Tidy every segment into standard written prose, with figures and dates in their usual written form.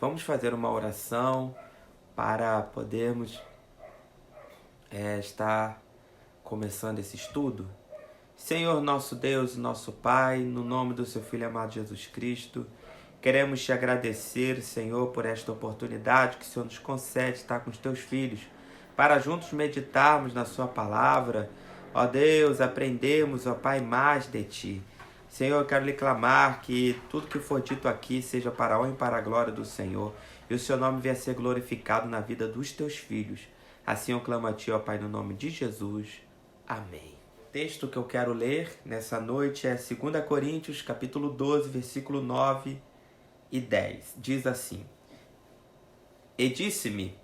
Vamos fazer uma oração para podermos estar começando esse estudo? Senhor nosso Deus e nosso Pai, no nome do seu Filho amado Jesus Cristo, queremos te agradecer, Senhor, por esta oportunidade que o Senhor nos concede estar com os teus filhos, para juntos meditarmos na sua palavra. Ó Deus, aprendemos, ó Pai, mais de ti. Senhor, eu quero lhe clamar que tudo que for dito aqui seja para a honra e para a glória do Senhor, e o seu nome venha a ser glorificado na vida dos teus filhos. Assim eu clamo a ti, ó Pai, no nome de Jesus. Amém. O texto que eu quero ler nessa noite é 2 Coríntios, capítulo 12, versículo 9 e 10. Diz assim: E disse-me: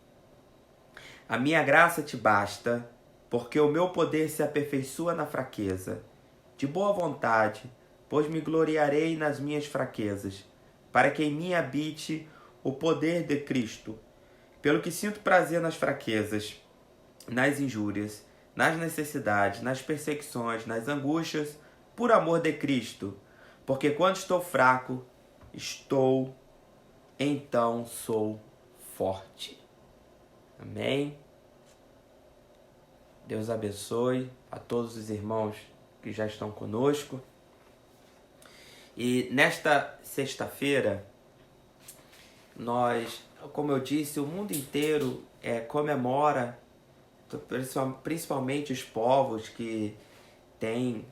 a minha graça te basta, porque o meu poder se aperfeiçoa na fraqueza. De boa vontade, pois me gloriarei nas minhas fraquezas, para que em mim habite o poder de Cristo. Pelo que sinto prazer nas fraquezas, nas injúrias, nas necessidades, nas perseguições, nas angústias, por amor de Cristo. Porque quando estou fraco, então sou forte. Amém? Deus abençoe a todos os irmãos que já estão conosco. E nesta sexta-feira, nós, como eu disse, o mundo inteiro comemora, principalmente os povos que têm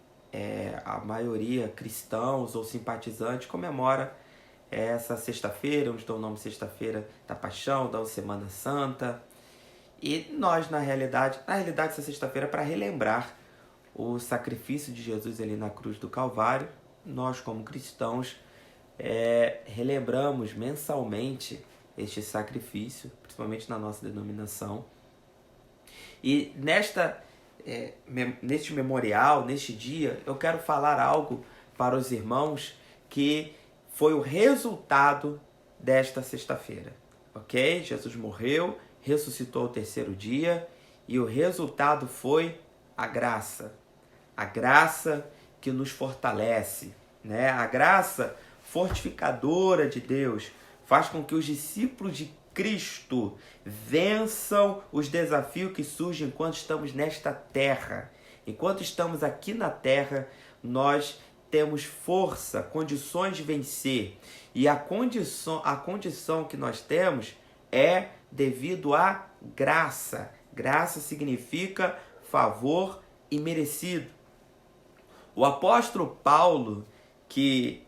a maioria cristãos ou simpatizantes, comemora essa sexta-feira, uns dão o nome Sexta-feira da Paixão, dão Semana Santa. E nós, na realidade, essa sexta-feira é para relembrar o sacrifício de Jesus ali na cruz do Calvário. Nós, como cristãos, relembramos mensalmente este sacrifício, principalmente na nossa denominação. E neste memorial, neste dia, eu quero falar algo para os irmãos que foi o resultado desta sexta-feira, ok? Jesus morreu, ressuscitou ao terceiro dia e o resultado foi a graça que nos fortalece, né? A graça fortificadora de Deus faz com que os discípulos de Cristo vençam os desafios que surgem enquanto estamos nesta terra. Enquanto estamos aqui na terra, nós temos força, condições de vencer. E a condição que nós temos é devido à graça. Graça significa favor imerecido. O apóstolo Paulo, que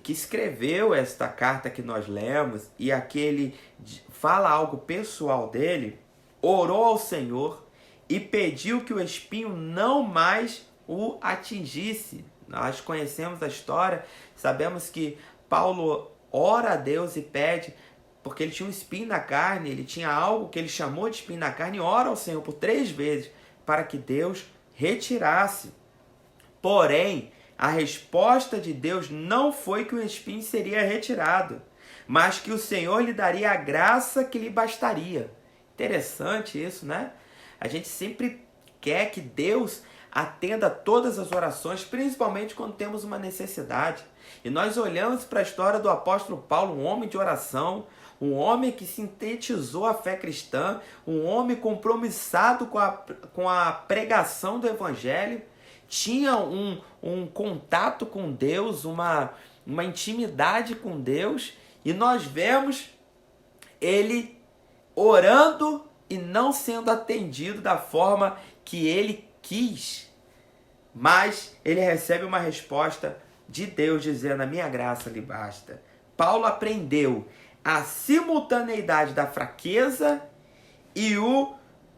escreveu esta carta que nós lemos, e aquele fala algo pessoal dele, orou ao Senhor e pediu que o espinho não mais o atingisse. Nós conhecemos a história, sabemos que Paulo ora a Deus e pede, porque ele tinha um espinho na carne, ele tinha algo que ele chamou de espinho na carne, e ora ao Senhor por 3 vezes para que Deus retirasse. Porém, a resposta de Deus não foi que o espinho seria retirado, mas que o Senhor lhe daria a graça que lhe bastaria. Interessante isso, né? A gente sempre quer que Deus atenda a todas as orações, principalmente quando temos uma necessidade. E nós olhamos para a história do apóstolo Paulo, um homem de oração, um homem que sintetizou a fé cristã, um homem compromissado com a pregação do evangelho, tinha um contato com Deus, uma intimidade com Deus, e nós vemos ele orando e não sendo atendido da forma que ele quis, mas ele recebe uma resposta de Deus dizendo: a minha graça lhe basta. Paulo aprendeu a simultaneidade da fraqueza e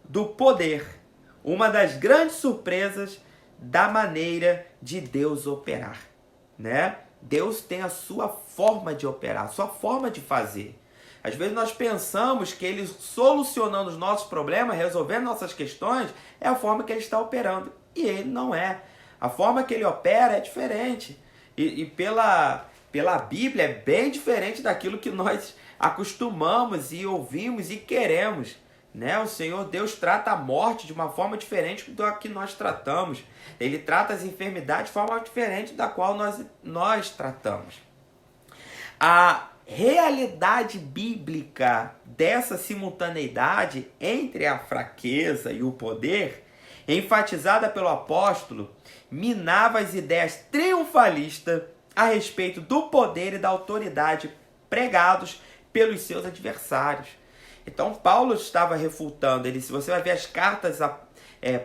do poder, uma das grandes surpresas da maneira de Deus operar, né? Deus tem a sua forma de operar, a sua forma de fazer. Às vezes nós pensamos que Ele solucionando os nossos problemas, resolvendo nossas questões, é a forma que Ele está operando. E Ele não é. A forma que Ele opera é diferente. E pela Bíblia é bem diferente daquilo que nós acostumamos e ouvimos e queremos, né? O Senhor Deus trata a morte de uma forma diferente da que nós tratamos. Ele trata as enfermidades de forma diferente da qual nós tratamos. A realidade bíblica dessa simultaneidade entre a fraqueza e o poder, enfatizada pelo apóstolo, minava as ideias triunfalistas a respeito do poder e da autoridade pregados pelos seus adversários. Então Paulo estava refutando, se você vai ver as cartas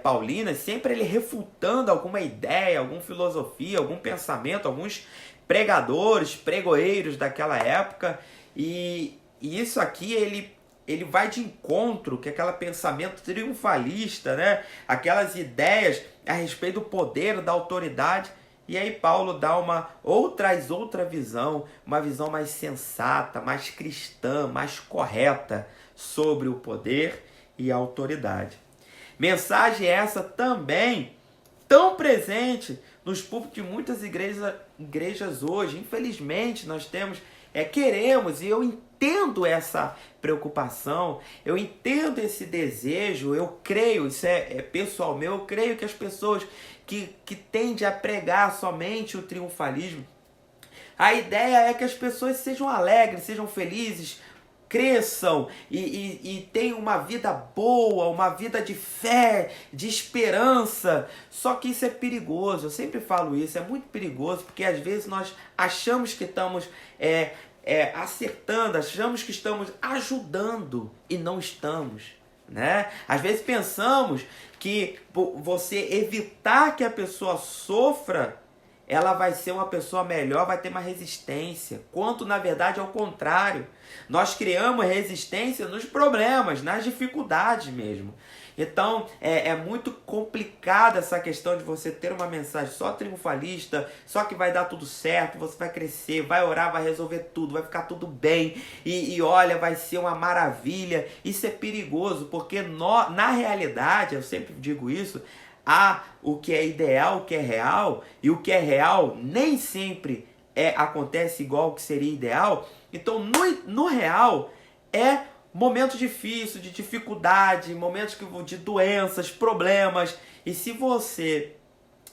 paulinas, sempre ele refutando alguma ideia, alguma filosofia, algum pensamento, alguns pregadores, pregoeiros daquela época, e isso aqui ele vai de encontro com aquele pensamento triunfalista, né? Aquelas ideias a respeito do poder, da autoridade. E aí Paulo dá traz outra visão, uma visão mais sensata, mais cristã, mais correta sobre o poder e a autoridade. Mensagem essa também tão presente nos púlpitos de muitas igrejas hoje. Infelizmente, nós queremos, e eu entendo essa preocupação, eu entendo esse desejo, eu creio, isso é pessoal meu, eu creio que as pessoas que tendem a pregar somente o triunfalismo, a ideia é que as pessoas sejam alegres, sejam felizes, cresçam e tenham uma vida boa, uma vida de fé, de esperança. Só que isso é perigoso, eu sempre falo isso, é muito perigoso, porque às vezes nós achamos que estamos acertando, achamos que estamos ajudando e não estamos, né? Às vezes pensamos que você evitar que a pessoa sofra, ela vai ser uma pessoa melhor, vai ter uma resistência, quanto na verdade é o contrário. Nós criamos resistência nos problemas, nas dificuldades mesmo. Então é muito complicada essa questão de você ter uma mensagem só triunfalista, só que vai dar tudo certo, você vai crescer, vai orar, vai resolver tudo, vai ficar tudo bem, e olha, vai ser uma maravilha. Isso é perigoso, porque na realidade, eu sempre digo isso, há o que é ideal, o que é real, e o que é real nem sempre acontece igual ao que seria ideal. Então, no real, é momento difícil, de dificuldade, momentos de doenças, problemas. E se você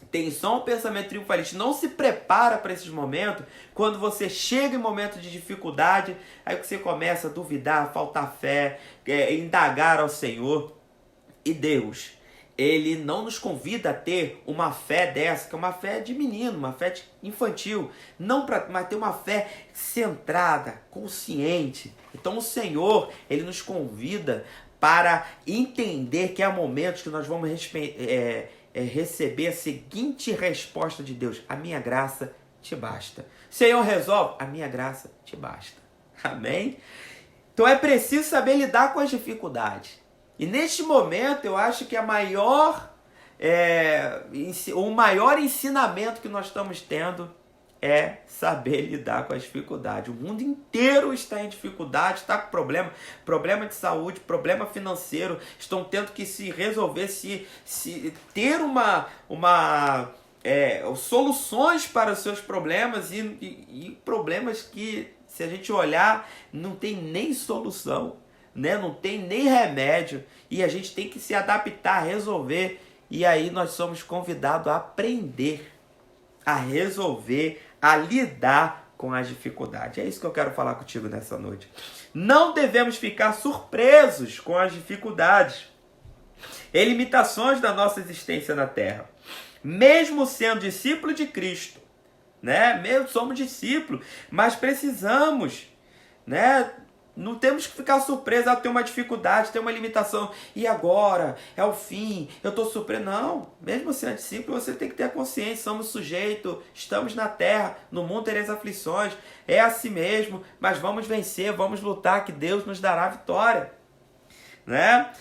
tem só um pensamento triunfalista, não se prepara para esses momentos, quando você chega em momento de dificuldade, aí você começa a duvidar, faltar fé, indagar ao Senhor. E Deus, Ele não nos convida a ter uma fé dessa, que é uma fé de menino, uma fé infantil, mas ter uma fé centrada, consciente. Então o Senhor, Ele nos convida para entender que há momentos que nós vamos receber a seguinte resposta de Deus: a minha graça te basta. Senhor, resolve, a minha graça te basta. Amém? Então é preciso saber lidar com as dificuldades. E neste momento eu acho que o maior ensinamento que nós estamos tendo é saber lidar com as dificuldades. O mundo inteiro está em dificuldade, está com problema de saúde, problema financeiro, estão tendo que se resolver, ter soluções para os seus problemas e problemas que, se a gente olhar, não tem nem solução, né? Não tem nem remédio, e a gente tem que se adaptar, resolver. E aí nós somos convidados a aprender, a resolver, a lidar com as dificuldades. É isso que eu quero falar contigo nessa noite. Não devemos ficar surpresos com as dificuldades e limitações da nossa existência na Terra. Mesmo sendo discípulo de Cristo, né? Mesmo somos discípulos, mas precisamos, né? Não temos que ficar surpresos, ter uma dificuldade, ter uma limitação. E agora? É o fim? Eu estou surpreso? Não. Mesmo sendo discípulo, você tem que ter a consciência. Somos sujeitos, estamos na terra, no mundo tereis aflições. É assim mesmo, mas vamos vencer, vamos lutar, que Deus nos dará vitória. Né?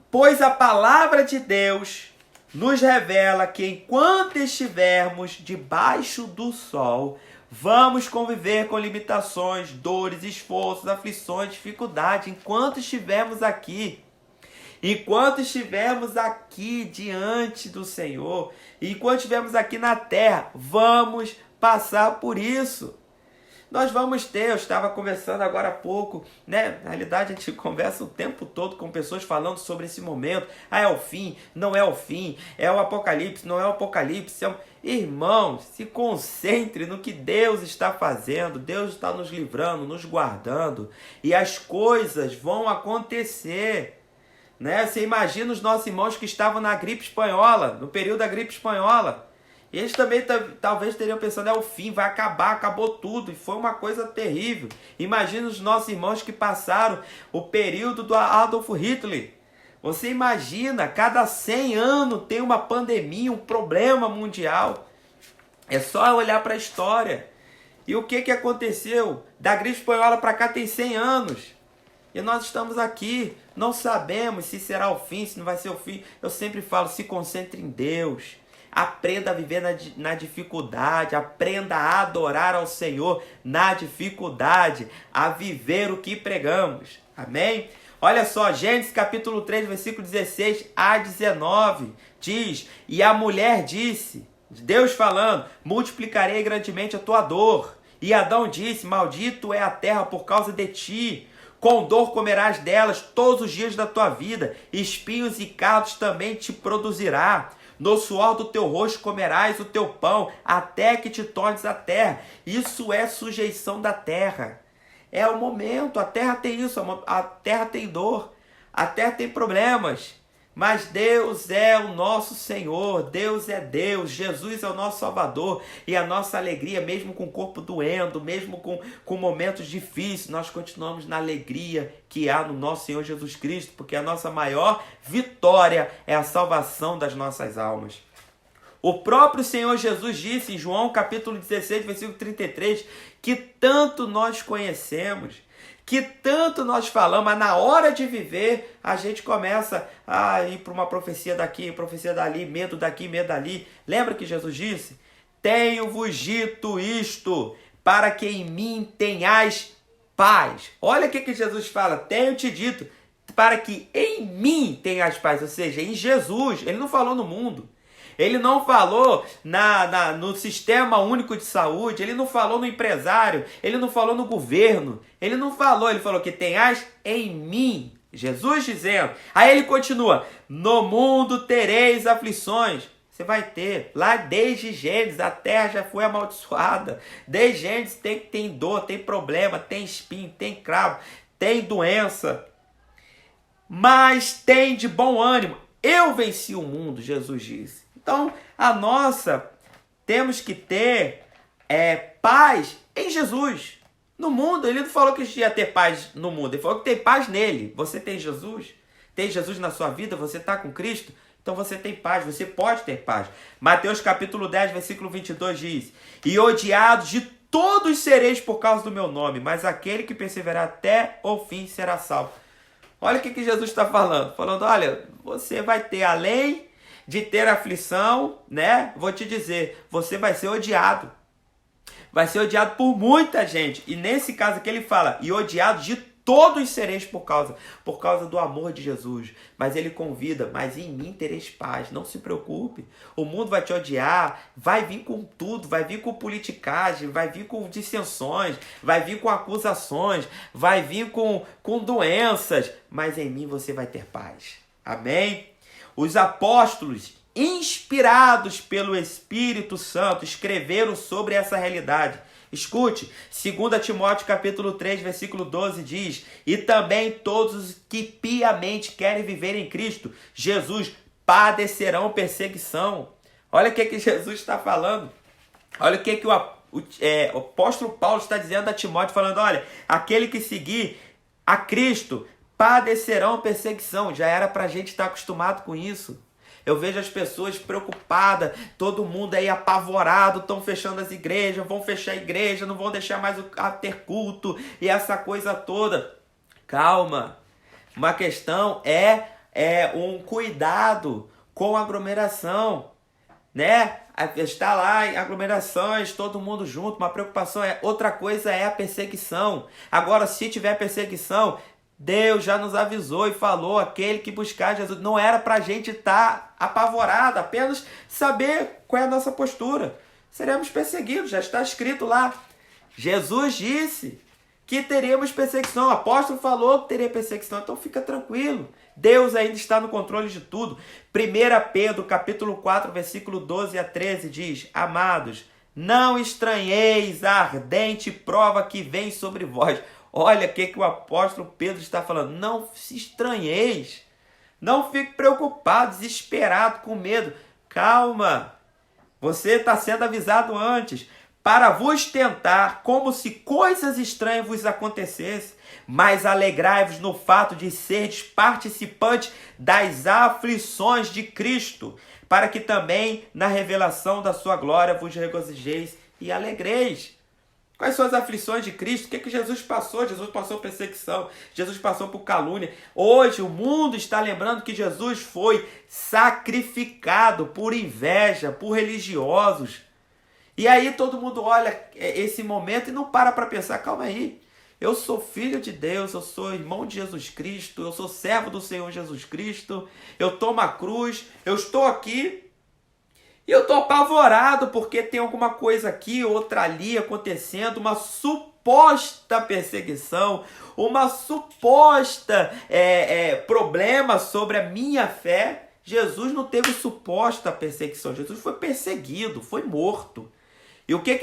Pois a palavra de Deus nos revela que enquanto estivermos debaixo do sol, vamos conviver com limitações, dores, esforços, aflições, dificuldades, enquanto estivermos aqui. Enquanto estivermos aqui diante do Senhor, enquanto estivermos aqui na terra, vamos passar por isso. Nós vamos ter, eu estava conversando agora há pouco, né? Na realidade, a gente conversa o tempo todo com pessoas falando sobre esse momento. Ah, é o fim, não é o fim, é o apocalipse, não é o apocalipse. Irmãos, se concentre no que Deus está fazendo. Deus está nos livrando, nos guardando. E as coisas vão acontecer. Né? Você imagina os nossos irmãos que estavam na gripe espanhola, no período da gripe espanhola. Eles também talvez teriam pensando, é o fim, vai acabar, acabou tudo. E foi uma coisa terrível. Imagina os nossos irmãos que passaram o período do Adolf Hitler. Você imagina, cada 100 anos tem uma pandemia, um problema mundial. É só olhar para a história. E o que aconteceu? Da gripe espanhola para cá tem 100 anos. E nós estamos aqui, não sabemos se será o fim, se não vai ser o fim. Eu sempre falo, se concentre em Deus. Aprenda a viver na dificuldade, aprenda a adorar ao Senhor na dificuldade, a viver o que pregamos. Amém? Olha só, Gênesis capítulo 3, versículo 16 a 19, diz, e a mulher disse, Deus falando, multiplicarei grandemente a tua dor. E Adão disse, maldito é a terra por causa de ti. Com dor comerás delas todos os dias da tua vida, espinhos e cardos também te produzirá. No suor do teu rosto comerás o teu pão, até que te tornes a terra. Isso é sujeição da terra. É o momento, a terra tem isso, a terra tem dor, a terra tem problemas. Mas Deus é o nosso Senhor, Deus é Deus, Jesus é o nosso Salvador. E a nossa alegria, mesmo com o corpo doendo, mesmo com momentos difíceis, nós continuamos na alegria que há no nosso Senhor Jesus Cristo, porque a nossa maior vitória é a salvação das nossas almas. O próprio Senhor Jesus disse em João capítulo 16, versículo 33, que tanto nós conhecemos, que tanto nós falamos, mas na hora de viver, a gente começa a ir para uma profecia daqui, profecia dali, medo daqui, medo dali. Lembra que Jesus disse? Tenho-vos dito isto, para que em mim tenhais paz. Olha o que Jesus fala, tenho-te dito, para que em mim tenhas paz, ou seja, em Jesus. Ele não falou no mundo. Ele não falou no sistema único de saúde, ele não falou no empresário, ele não falou no governo, ele falou que tenhas em mim, Jesus dizendo. Aí ele continua, no mundo tereis aflições. Você vai ter, lá desde Gênesis, a terra já foi amaldiçoada, desde Gênesis tem dor, tem problema, tem espinho, tem cravo, tem doença, mas tem de bom ânimo, eu venci o mundo, Jesus disse. Então, temos que ter paz em Jesus. No mundo, ele não falou que ia ter paz no mundo, ele falou que tem paz nele. Você tem Jesus? Tem Jesus na sua vida? Você está com Cristo? Então você tem paz, você pode ter paz. Mateus capítulo 10, versículo 22 diz, e odiados de todos sereis por causa do meu nome, mas aquele que perseverar até o fim será salvo. Olha o que Jesus está falando. Falando, olha, você vai ter além de ter aflição, né? Vou te dizer, você vai ser odiado. Vai ser odiado por muita gente. E nesse caso aqui ele fala, e odiado de todos sereis por causa do amor de Jesus. Mas ele convida, mas em mim tereis paz. Não se preocupe. O mundo vai te odiar, vai vir com tudo, vai vir com politicagem, vai vir com dissensões, vai vir com acusações, vai vir com doenças. Mas em mim você vai ter paz. Amém? Os apóstolos, inspirados pelo Espírito Santo, escreveram sobre essa realidade. Escute, 2 Timóteo capítulo 3, versículo 12 diz, e também todos os que piamente querem viver em Cristo Jesus padecerão perseguição. Olha o que Jesus está falando. Olha o que o apóstolo Paulo está dizendo a Timóteo, falando, olha, aquele que seguir a Cristo padecerão perseguição. Já era para a gente estar acostumado com isso. Eu vejo as pessoas preocupadas, todo mundo aí apavorado, estão fechando as igrejas, vão fechar a igreja, não vão deixar mais a ter culto e essa coisa toda. Calma. Uma questão é um cuidado com a aglomeração, né? Está lá em aglomerações, todo mundo junto, uma preocupação outra coisa é a perseguição. Agora, se tiver perseguição, Deus já nos avisou e falou, aquele que buscar Jesus. Não era para a gente estar apavorado, apenas saber qual é a nossa postura. Seremos perseguidos, já está escrito lá. Jesus disse que teríamos perseguição. O apóstolo falou que teria perseguição, então fica tranquilo. Deus ainda está no controle de tudo. 1 Pedro, capítulo 4, versículo 12 a 13 diz: Amados, não estranheis a ardente prova que vem sobre vós. Olha o que o apóstolo Pedro está falando. Não se estranheis. Não fique preocupado, desesperado, com medo. Calma. Você está sendo avisado antes. Para vos tentar, como se coisas estranhas vos acontecessem, mas alegrai-vos no fato de serdes participantes das aflições de Cristo, para que também na revelação da sua glória vos regozijeis e alegreis. Quais são as aflições de Cristo? O que Jesus passou? Jesus passou perseguição, Jesus passou por calúnia. Hoje o mundo está lembrando que Jesus foi sacrificado por inveja, por religiosos. E aí todo mundo olha esse momento e não para pensar, calma aí, eu sou filho de Deus, eu sou irmão de Jesus Cristo, eu sou servo do Senhor Jesus Cristo, eu tomo a cruz, eu estou aqui e eu estou apavorado porque tem alguma coisa aqui, outra ali acontecendo, uma suposta perseguição, uma suposta problema sobre a minha fé. Jesus não teve suposta perseguição, Jesus foi perseguido, foi morto. E o que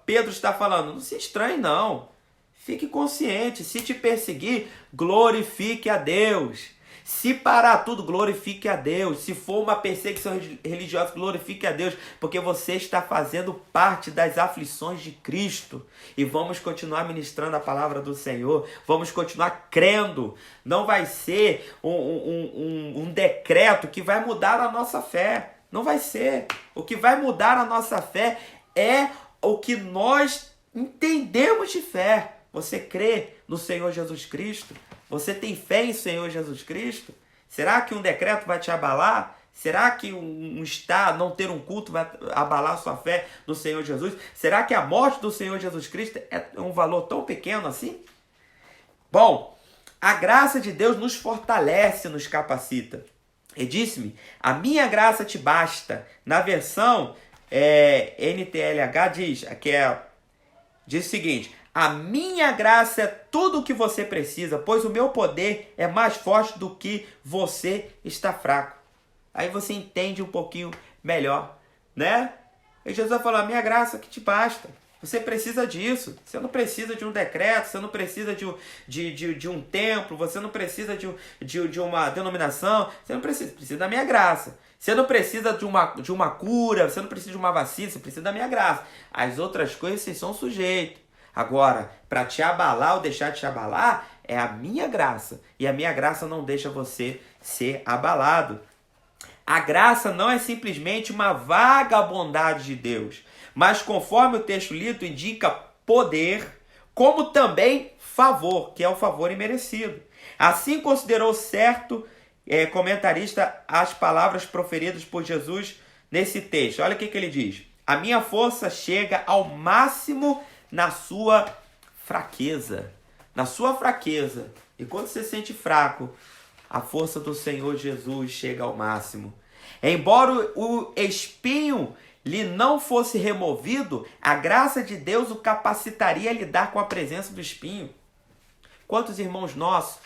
Pedro está falando? Não se estranhe não, fique consciente, se te perseguir, glorifique a Deus. Se parar tudo, glorifique a Deus. Se for uma perseguição religiosa, glorifique a Deus, porque você está fazendo parte das aflições de Cristo. E vamos continuar ministrando a palavra do Senhor, vamos continuar crendo. Não vai ser um decreto que vai mudar a nossa fé. Não vai ser. O que vai mudar a nossa fé é o que nós entendemos de fé. Você crê no Senhor Jesus Cristo? Você tem fé em Senhor Jesus Cristo? Será que um decreto vai te abalar? Será que um Estado, não ter um culto, vai abalar a sua fé no Senhor Jesus? Será que a morte do Senhor Jesus Cristo é um valor tão pequeno assim? Bom, a graça de Deus nos fortalece, nos capacita. E disse-me, a minha graça te basta. Na versão NTLH diz o seguinte: a minha graça é tudo o que você precisa, pois o meu poder é mais forte do que você está fraco. Aí você entende um pouquinho melhor, né? E Jesus falou, a minha graça que te basta. Você precisa disso. Você não precisa de um decreto, você não precisa de um templo, você não precisa de uma denominação, você não precisa da minha graça. Você não precisa de uma cura, você não precisa de uma vacina, você precisa da minha graça. As outras coisas vocês são sujeitos. Agora, para te abalar ou deixar de te abalar, é a minha graça. E a minha graça não deixa você ser abalado. A graça não é simplesmente uma vaga bondade de Deus, mas conforme o texto lido indica poder, como também favor, que é o favor imerecido. Assim considerou certo comentarista as palavras proferidas por Jesus nesse texto. Olha o que ele diz. A minha força chega ao máximo na sua fraqueza. Na sua fraqueza. E quando você se sente fraco, a força do Senhor Jesus chega ao máximo. Embora o espinho lhe não fosse removido, a graça de Deus o capacitaria a lidar com a presença do espinho. Quantos irmãos nossos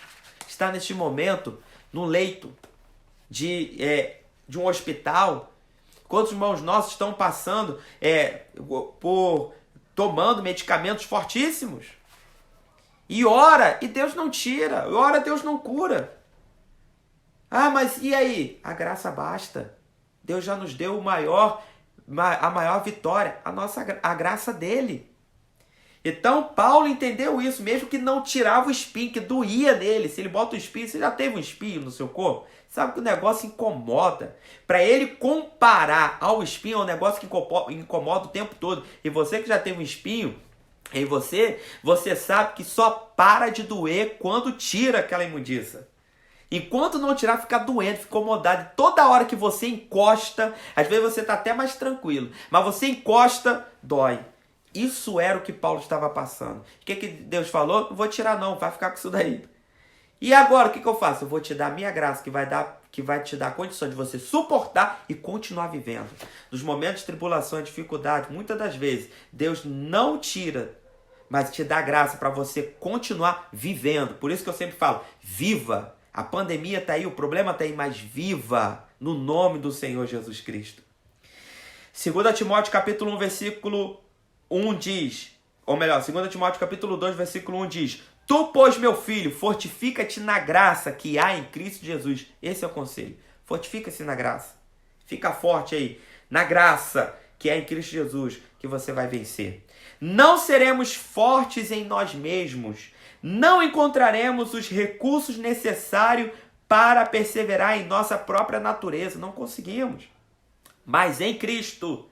estão neste momento no leito de um hospital? Quantos irmãos nossos estão passando tomando medicamentos fortíssimos? E ora, e Deus não tira. Ora, Deus não cura. Ah, mas e aí? A graça basta. Deus já nos deu a maior vitória, a graça dele. Então, Paulo entendeu isso, mesmo que não tirava o espinho, que doía nele. Se ele bota o espinho, você já teve um espinho no seu corpo? Sabe que o negócio incomoda. Para ele comparar ao espinho, é um negócio que incomoda o tempo todo. E você que já teve um espinho, em você sabe que só para de doer quando tira aquela imundícia. Enquanto não tirar, fica doendo, fica incomodado. E toda hora que você encosta, às vezes você está até mais tranquilo, mas você encosta, dói. Isso era o que Paulo estava passando. O que Deus falou? Não vou tirar não, vai ficar com isso daí. E agora, o que eu faço? Eu vou te dar a minha graça, que vai te dar a condição de você suportar e continuar vivendo. Nos momentos de tribulação e dificuldade, muitas das vezes, Deus não tira mas te dá graça para você continuar vivendo. Por isso que eu sempre falo, viva. A pandemia está aí, o problema está aí, mas viva no nome do Senhor Jesus Cristo. 2 Timóteo capítulo 1, versículo 1 diz, ou melhor, 2 Timóteo capítulo 2, versículo 1 diz: Tu, pois, meu filho, fortifica-te na graça que há em Cristo Jesus. Esse é o conselho. Fortifica-se na graça. Fica forte aí, na graça que é em Cristo Jesus, que você vai vencer. Não seremos fortes em nós mesmos. Não encontraremos os recursos necessários para perseverar em nossa própria natureza. Não conseguimos. Mas em Cristo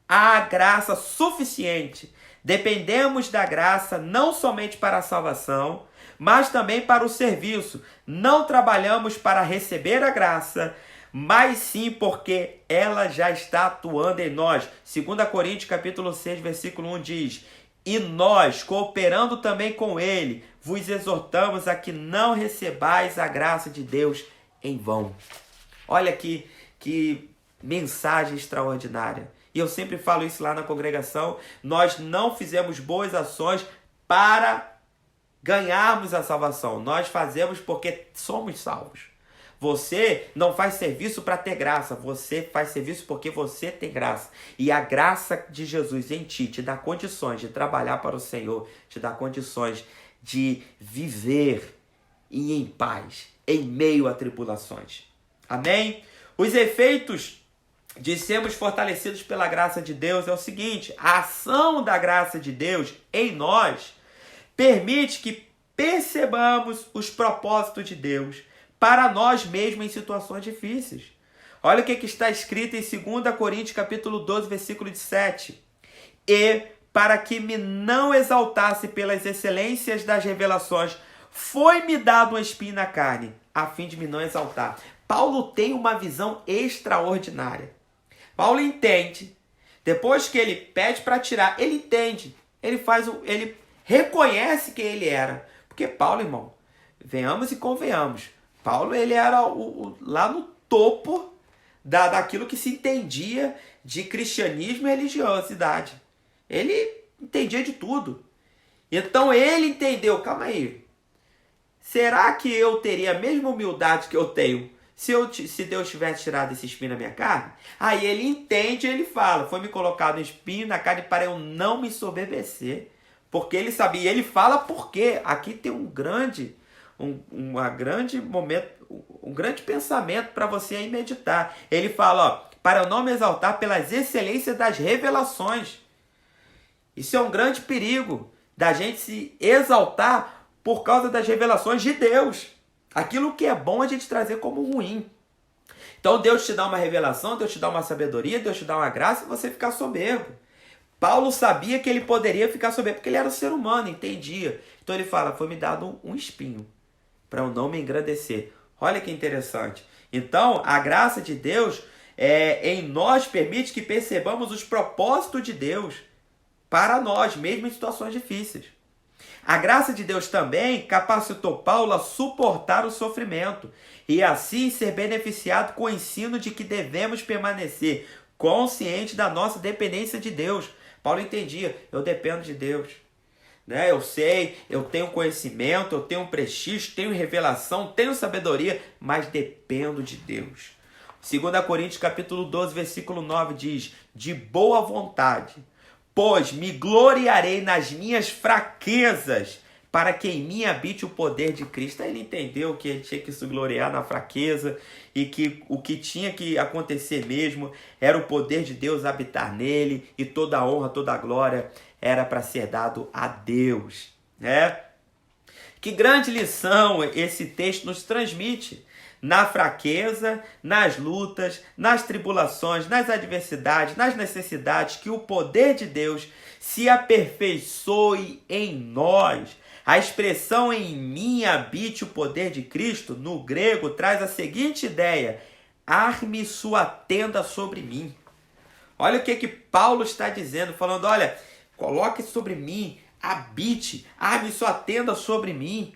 há graça suficiente. Dependemos da graça não somente para a salvação, mas também para o serviço. Não trabalhamos para receber a graça, mas sim porque ela já está atuando em nós. 2 Coríntios capítulo 6, versículo 1 diz: E nós, cooperando também com ele, vos exortamos a que não recebais a graça de Deus em vão. Olha que mensagem extraordinária. E eu sempre falo isso lá na congregação. Nós não fizemos boas ações para ganharmos a salvação. Nós fazemos porque somos salvos. Você não faz serviço para ter graça. Você faz serviço porque você tem graça. E a graça de Jesus em ti te dá condições de trabalhar para o Senhor. Te dá condições de viver e em paz, em meio a tribulações. Amém? Os efeitos de sermos fortalecidos pela graça de Deus é o seguinte: a ação da graça de Deus em nós permite que percebamos os propósitos de Deus para nós mesmos em situações difíceis. Olha o que está escrito em 2 Coríntios capítulo 12, versículo 7. E para que me não exaltasse pelas excelências das revelações, foi-me dado um espinho na carne, a fim de me não exaltar. Paulo tem uma visão extraordinária. Paulo entende, depois que ele pede para tirar, ele entende, ele reconhece quem ele era. Porque Paulo, irmão, venhamos e convenhamos, Paulo ele era lá no topo daquilo que se entendia de cristianismo e religiosidade. Ele entendia de tudo. Então ele entendeu, calma aí, será que eu teria a mesma humildade que eu tenho se Deus tivesse tirado esse espinho na minha carne? Aí ele entende e ele fala, foi me colocado um espinho na carne para eu não me ensoberbecer. Porque ele sabia, ele fala porque aqui tem um grande pensamento para você aí meditar. Ele fala, ó, para eu não me exaltar pelas excelências das revelações. Isso é um grande perigo, da gente se exaltar por causa das revelações de Deus. Aquilo que é bom a gente trazer como ruim. Então Deus te dá uma revelação, Deus te dá uma sabedoria, Deus te dá uma graça e você ficar soberbo. Paulo sabia que ele poderia ficar soberbo, porque ele era um ser humano, entendia. Então ele fala, foi me dado um espinho, para eu não me engrandecer. Olha que interessante. Então, a graça de Deus em nós permite que percebamos os propósitos de Deus para nós, mesmo em situações difíceis. A graça de Deus também capacitou Paulo a suportar o sofrimento e assim ser beneficiado com o ensino de que devemos permanecer consciente da nossa dependência de Deus. Paulo entendia, eu dependo de Deus. Né? Eu sei, eu tenho conhecimento, eu tenho prestígio, tenho revelação, tenho sabedoria, mas dependo de Deus. 2 Coríntios capítulo 12, versículo 9 diz, de boa vontade, pois me gloriarei nas minhas fraquezas, para que em mim habite o poder de Cristo. Aí ele entendeu que ele tinha que se gloriar na fraqueza e que o que tinha que acontecer mesmo era o poder de Deus habitar nele e toda a honra, toda a glória era para ser dado a Deus. Né? Que grande lição esse texto nos transmite. Na fraqueza, nas lutas, nas tribulações, nas adversidades, nas necessidades, que o poder de Deus se aperfeiçoe em nós. A expressão em mim habite o poder de Cristo, no grego, traz a seguinte ideia: arme sua tenda sobre mim. Olha o que Paulo está dizendo, falando, olha, coloque sobre mim, habite, arme sua tenda sobre mim.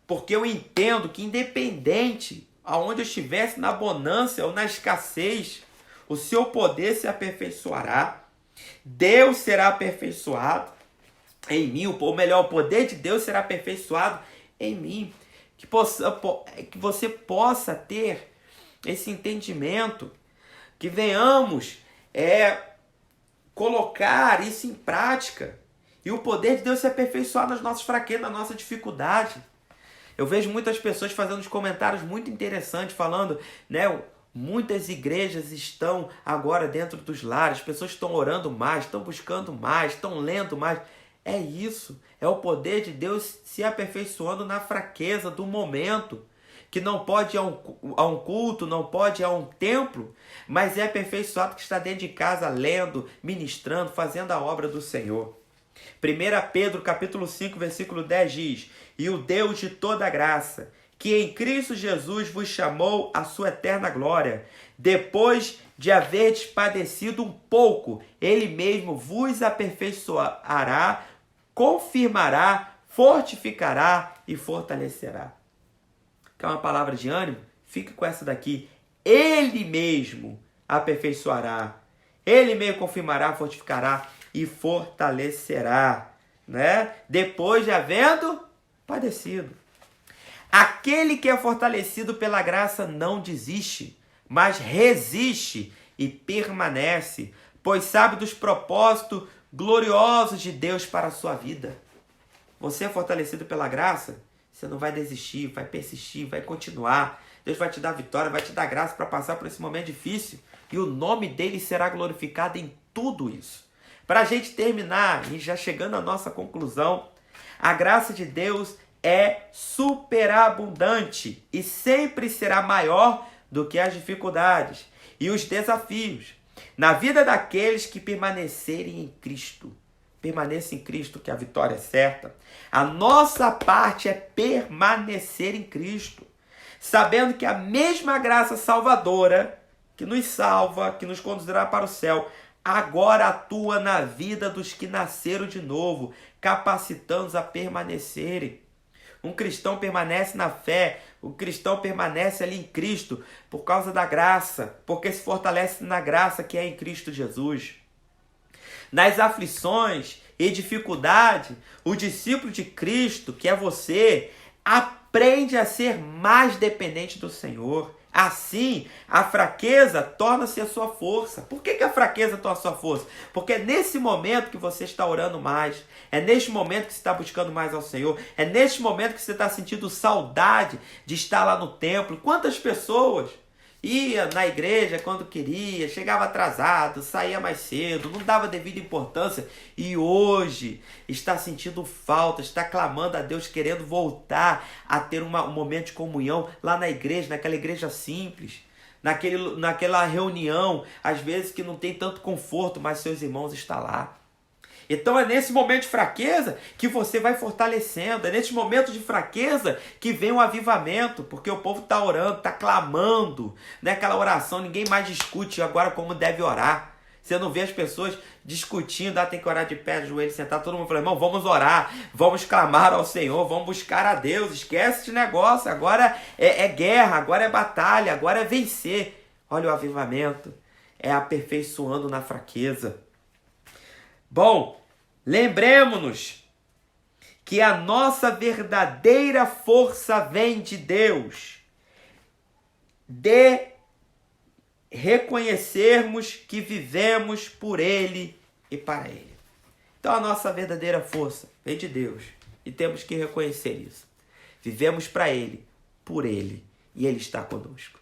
Porque eu entendo que independente aonde eu estivesse, na bonança ou na escassez, o seu poder se aperfeiçoará. Deus será aperfeiçoado. em mim, ou melhor, o poder de Deus será aperfeiçoado em mim. Que você possa ter esse entendimento, que venhamos colocar isso em prática e o poder de Deus se aperfeiçoar nas nossas fraquezas, na nossa dificuldade. Eu vejo muitas pessoas fazendo uns comentários muito interessantes, falando, né, muitas igrejas estão agora dentro dos lares, as pessoas estão orando mais, estão buscando mais, estão lendo mais. É isso, é o poder de Deus se aperfeiçoando na fraqueza do momento, que não pode ir a um culto, não pode ir a um templo, mas é aperfeiçoado que está dentro de casa, lendo, ministrando, fazendo a obra do Senhor. 1 Pedro capítulo 5, versículo 10 diz: e o Deus de toda graça, que em Cristo Jesus vos chamou à sua eterna glória, depois de haverdes padecido um pouco, Ele mesmo vos aperfeiçoará, confirmará, fortificará e fortalecerá. Quer uma palavra de ânimo? Fique com essa daqui. Ele mesmo aperfeiçoará, Ele mesmo confirmará, fortificará e fortalecerá, né? Depois de havendo padecido. Aquele que é fortalecido pela graça não desiste, mas resiste e permanece, pois sabe dos propósitos gloriosos de Deus para a sua vida. Você é fortalecido pela graça? Você não vai desistir, vai persistir, vai continuar. Deus vai te dar vitória, vai te dar graça para passar por esse momento difícil. E o nome dele será glorificado em tudo isso. Para a gente terminar, e já chegando à nossa conclusão, a graça de Deus é superabundante e sempre será maior do que as dificuldades e os desafios na vida daqueles que permanecerem em Cristo. Permaneça em Cristo, que a vitória é certa. A nossa parte é permanecer em Cristo, sabendo que a mesma graça salvadora que nos salva, que nos conduzirá para o céu, agora atua na vida dos que nasceram de novo, capacitando-os a permanecerem. Um cristão permanece na fé, o cristão permanece ali em Cristo por causa da graça, porque se fortalece na graça que é em Cristo Jesus. Nas aflições e dificuldade, o discípulo de Cristo, que é você, aprende a ser mais dependente do Senhor. Assim, a fraqueza torna-se a sua força. Por que a fraqueza torna a sua força? Porque é nesse momento que você está orando mais, é neste momento que você está buscando mais ao Senhor, é neste momento que você está sentindo saudade de estar lá no templo. Quantas pessoas ia na igreja quando queria, chegava atrasado, saía mais cedo, não dava devida importância e hoje está sentindo falta, está clamando a Deus, querendo voltar a ter um momento de comunhão lá na igreja, naquela igreja simples, naquela reunião, às vezes que não tem tanto conforto, mas seus irmãos estão lá. Então é nesse momento de fraqueza que você vai fortalecendo. É nesse momento de fraqueza que vem o avivamento. Porque o povo está orando, está clamando. Não é aquela oração, ninguém mais discute agora como deve orar. Você não vê as pessoas discutindo, tem que orar de pé, de joelho, sentado. Todo mundo fala, irmão, vamos orar, vamos clamar ao Senhor, vamos buscar a Deus. Esquece de negócio, agora é guerra, agora é batalha, agora é vencer. Olha o avivamento, é aperfeiçoando na fraqueza. Bom, lembremos-nos que a nossa verdadeira força vem de Deus, de reconhecermos que vivemos por Ele e para Ele. Então a nossa verdadeira força vem de Deus e temos que reconhecer isso. Vivemos para Ele, por Ele e Ele está conosco.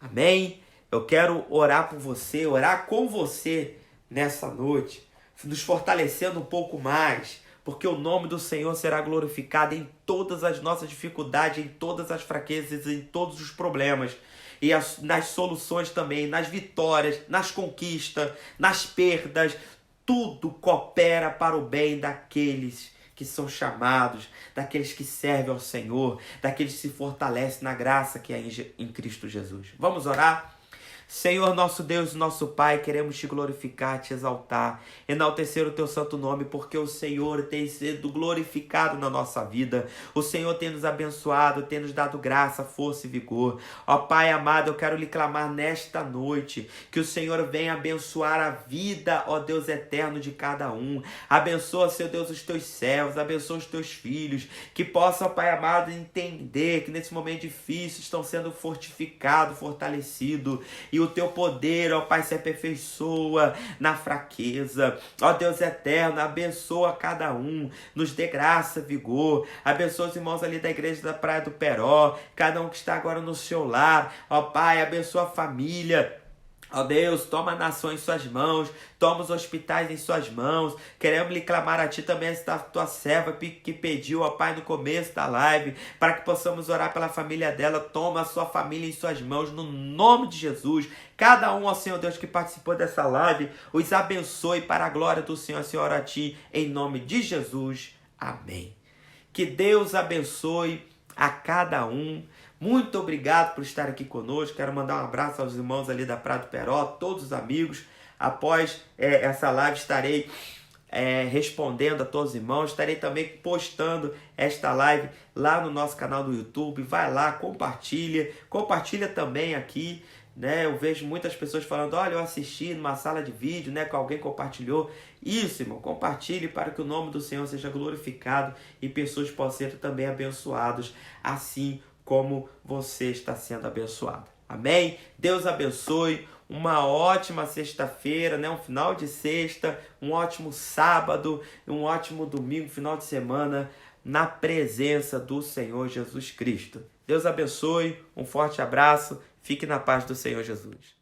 Amém? Eu quero orar por você, orar com você nessa noite, nos fortalecendo um pouco mais, porque o nome do Senhor será glorificado em todas as nossas dificuldades, em todas as fraquezas, em todos os problemas, e nas soluções também, nas vitórias, nas conquistas, nas perdas. Tudo coopera para o bem daqueles que são chamados, daqueles que servem ao Senhor, daqueles que se fortalecem na graça que é em Cristo Jesus. Vamos orar? Senhor, nosso Deus, nosso Pai, queremos te glorificar, te exaltar, enaltecer o teu santo nome, porque o Senhor tem sido glorificado na nossa vida. O Senhor tem nos abençoado, tem nos dado graça, força e vigor. Ó Pai amado, eu quero lhe clamar nesta noite, que o Senhor venha abençoar a vida, ó Deus eterno, de cada um. Abençoa, Senhor Deus, os teus servos, abençoa os teus filhos, que possam, Pai amado, entender que nesse momento difícil estão sendo fortificados, fortalecidos, e o teu poder, ó Pai, se aperfeiçoa na fraqueza. Ó Deus eterno, abençoa cada um, nos dê graça, vigor. Abençoa os irmãos ali da igreja da Praia do Peró, cada um que está agora no seu lar. Ó Pai, abençoa a família. Ó Deus, toma a nação em suas mãos, toma os hospitais em suas mãos. Queremos lhe clamar a ti também, esta tua serva que pediu, ó Pai, no começo da live, para que possamos orar pela família dela. Toma a sua família em suas mãos, no nome de Jesus. Cada um, ó Senhor Deus, que participou dessa live, os abençoe para a glória do Senhor, Senhor, a ti, em nome de Jesus. Amém. Que Deus abençoe a cada um. Muito obrigado por estar aqui conosco. Quero mandar um abraço aos irmãos ali da Praia do Peró, todos os amigos. Após essa live estarei respondendo a todos os irmãos. Estarei também postando esta live lá no nosso canal do YouTube. Vai lá, compartilha também aqui, né? Eu vejo muitas pessoas falando, olha, eu assisti numa sala de vídeo, né, que alguém compartilhou. Isso, irmão, compartilhe para que o nome do Senhor seja glorificado e pessoas possam ser também abençoadas, assim como você está sendo abençoado. Amém? Deus abençoe. Uma ótima sexta-feira, né? Um final de sexta, um ótimo sábado, um ótimo domingo, final de semana, na presença do Senhor Jesus Cristo. Deus abençoe, um forte abraço, fique na paz do Senhor Jesus.